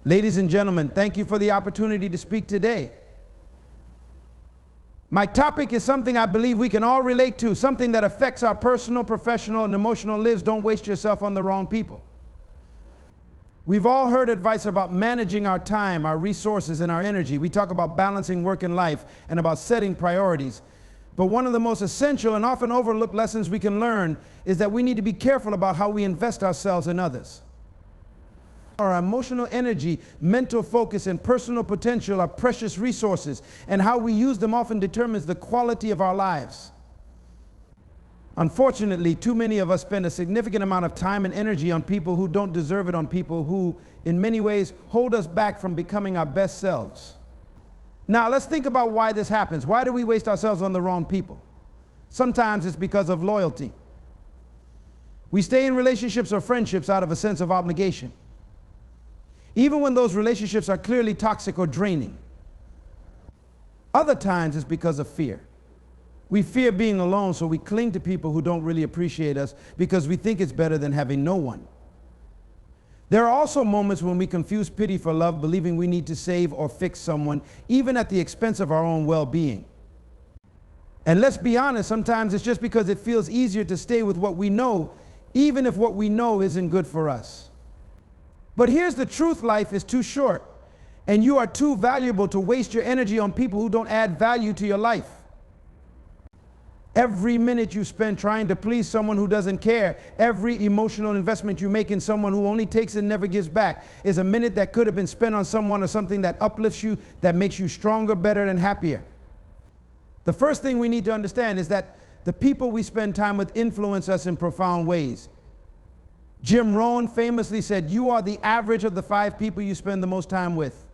Ladies and gentlemen, thank you for the opportunity to speak today. My topic is something I believe we can all relate to, something that affects our personal, professional, and emotional lives. Don't waste yourself on the wrong people. We've all heard advice about managing our time, our resources, and our energy. We talk about balancing work and life and about setting priorities. But one of the most essential and often overlooked lessons we can learn is that we need to be careful about how we invest ourselves in others. Our emotional energy, mental focus, and personal potential are precious resources, and how we use them often determines the quality of our lives. Unfortunately, too many of us spend a significant amount of time and energy on people who don't deserve it, on people who, in many ways, hold us back from becoming our best selves. Now, let's think about why this happens. Why do we waste ourselves on the wrong people? Sometimes it's because of loyalty. We stay in relationships or friendships out of a sense of obligation, even when those relationships are clearly toxic or draining. Other times it's because of fear. We fear being alone, so we cling to people who don't really appreciate us because we think it's better than having no one. There are also moments when we confuse pity for love, believing we need to save or fix someone, even at the expense of our own well-being. And let's be honest, sometimes it's just because it feels easier to stay with what we know, even if what we know isn't good for us. But here's the truth: life is too short, and you are too valuable to waste your energy on people who don't add value to your life. Every minute you spend trying to please someone who doesn't care, every emotional investment you make in someone who only takes and never gives back, is a minute that could have been spent on someone or something that uplifts you, that makes you stronger, better, and happier. The first thing we need to understand is that the people we spend time with influence us in profound ways. Jim Rohn famously said, "You are the average of the 5 people you spend the most time with."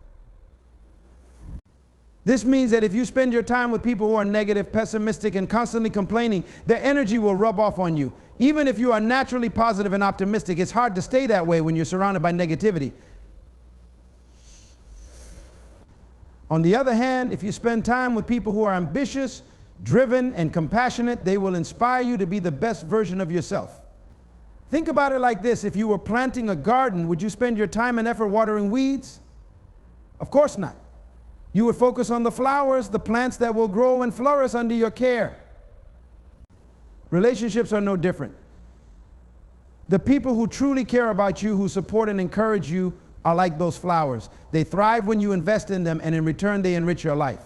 This means that if you spend your time with people who are negative, pessimistic, and constantly complaining, their energy will rub off on you. Even if you are naturally positive and optimistic, it's hard to stay that way when you're surrounded by negativity. On the other hand, if you spend time with people who are ambitious, driven, and compassionate, they will inspire you to be the best version of yourself. Think about it like this: if you were planting a garden, would you spend your time and effort watering weeds? Of course not. You would focus on the flowers, the plants that will grow and flourish under your care. Relationships are no different. The people who truly care about you, who support and encourage you, are like those flowers. They thrive when you invest in them, and in return they enrich your life.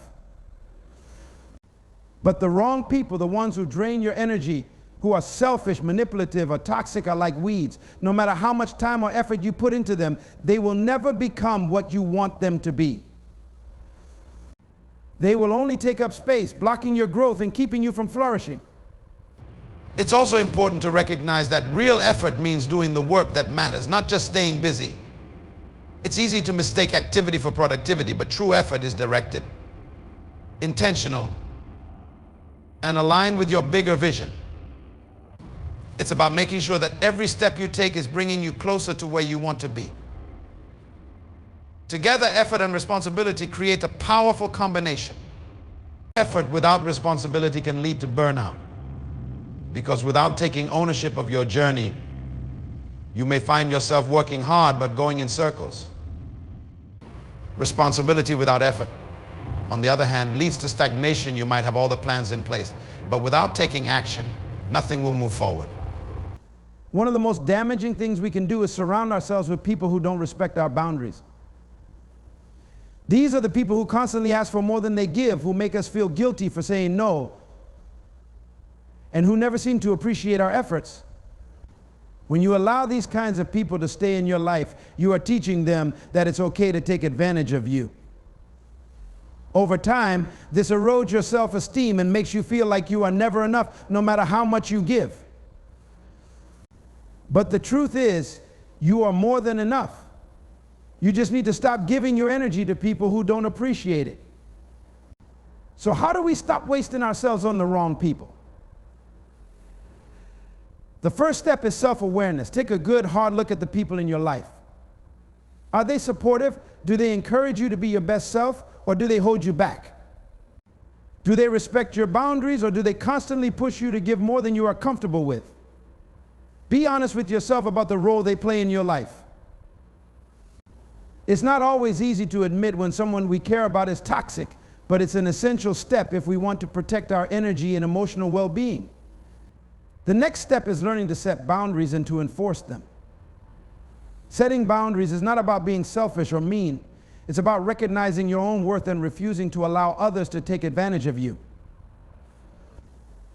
But the wrong people, the ones who drain your energy, who are selfish, manipulative, or toxic, are like weeds. No matter how much time or effort you put into them, they will never become what you want them to be. They will only take up space, blocking your growth and keeping you from flourishing. It's also important to recognize that real effort means doing the work that matters, not just staying busy. It's easy to mistake activity for productivity, but true effort is directed, intentional, and aligned with your bigger vision. It's about making sure that every step you take is bringing you closer to where you want to be. Together, effort and responsibility create a powerful combination. Effort without responsibility can lead to burnout, because without taking ownership of your journey, you may find yourself working hard but going in circles. Responsibility without effort, on the other hand, leads to stagnation. You might have all the plans in place, but without taking action, nothing will move forward. One of the most damaging things we can do is surround ourselves with people who don't respect our boundaries. These are the people who constantly ask for more than they give, who make us feel guilty for saying no, and who never seem to appreciate our efforts. When you allow these kinds of people to stay in your life, you are teaching them that it's okay to take advantage of you. Over time, this erodes your self-esteem and makes you feel like you are never enough, no matter how much you give. But the truth is, you are more than enough. You just need to stop giving your energy to people who don't appreciate it. So how do we stop wasting ourselves on the wrong people? The first step is self-awareness. Take a good, hard look at the people in your life. Are they supportive? Do they encourage you to be your best self, or do they hold you back? Do they respect your boundaries, or do they constantly push you to give more than you are comfortable with? Be honest with yourself about the role they play in your life. It's not always easy to admit when someone we care about is toxic, but it's an essential step if we want to protect our energy and emotional well-being. The next step is learning to set boundaries and to enforce them. Setting boundaries is not about being selfish or mean. It's about recognizing your own worth and refusing to allow others to take advantage of you.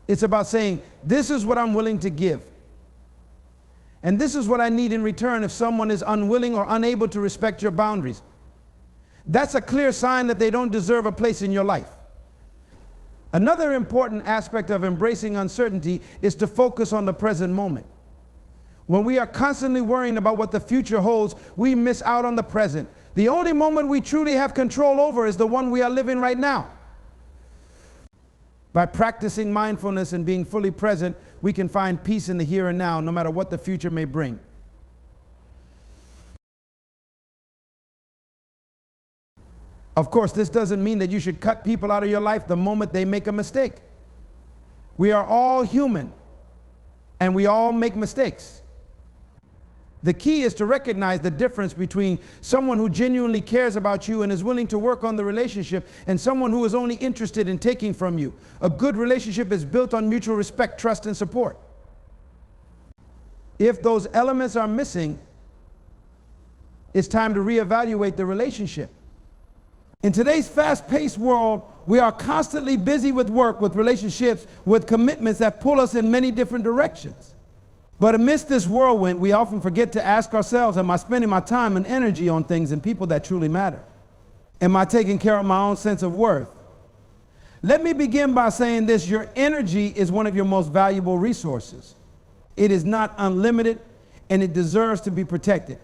It's about saying, this is what I'm willing to give. And this is what I need in return if someone is unwilling or unable to respect your boundaries. That's a clear sign that they don't deserve a place in your life. Another important aspect of embracing uncertainty is to focus on the present moment. When we are constantly worrying about what the future holds, we miss out on the present. The only moment we truly have control over is the one we are living right now. By practicing mindfulness and being fully present, we can find peace in the here and now, no matter what the future may bring. Of course, this doesn't mean that you should cut people out of your life the moment they make a mistake. We are all human, and we all make mistakes. The key is to recognize the difference between someone who genuinely cares about you and is willing to work on the relationship and someone who is only interested in taking from you. A good relationship is built on mutual respect, trust, and support. If those elements are missing, it's time to reevaluate the relationship. In today's fast-paced world, we are constantly busy with work, with relationships, with commitments that pull us in many different directions. But amidst this whirlwind, we often forget to ask ourselves, am I spending my time and energy on things and people that truly matter? Am I taking care of my own sense of worth? Let me begin by saying this: your energy is one of your most valuable resources. It is not unlimited, and it deserves to be protected.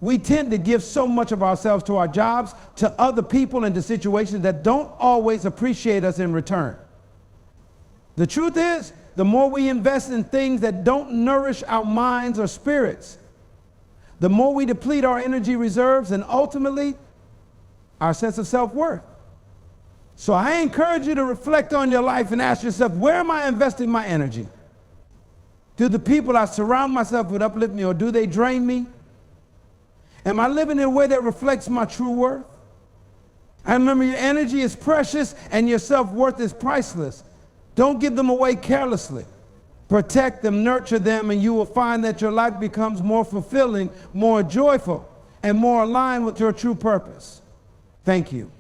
We tend to give so much of ourselves to our jobs, to other people, and to situations that don't always appreciate us in return. The truth is, the more we invest in things that don't nourish our minds or spirits, the more we deplete our energy reserves and ultimately our sense of self-worth. So I encourage you to reflect on your life and ask yourself, where am I investing my energy? Do the people I surround myself with uplift me, or do they drain me? Am I living in a way that reflects my true worth? I remember, your energy is precious and your self-worth is priceless. Don't give them away carelessly. Protect them, nurture them, and you will find that your life becomes more fulfilling, more joyful, and more aligned with your true purpose. Thank you.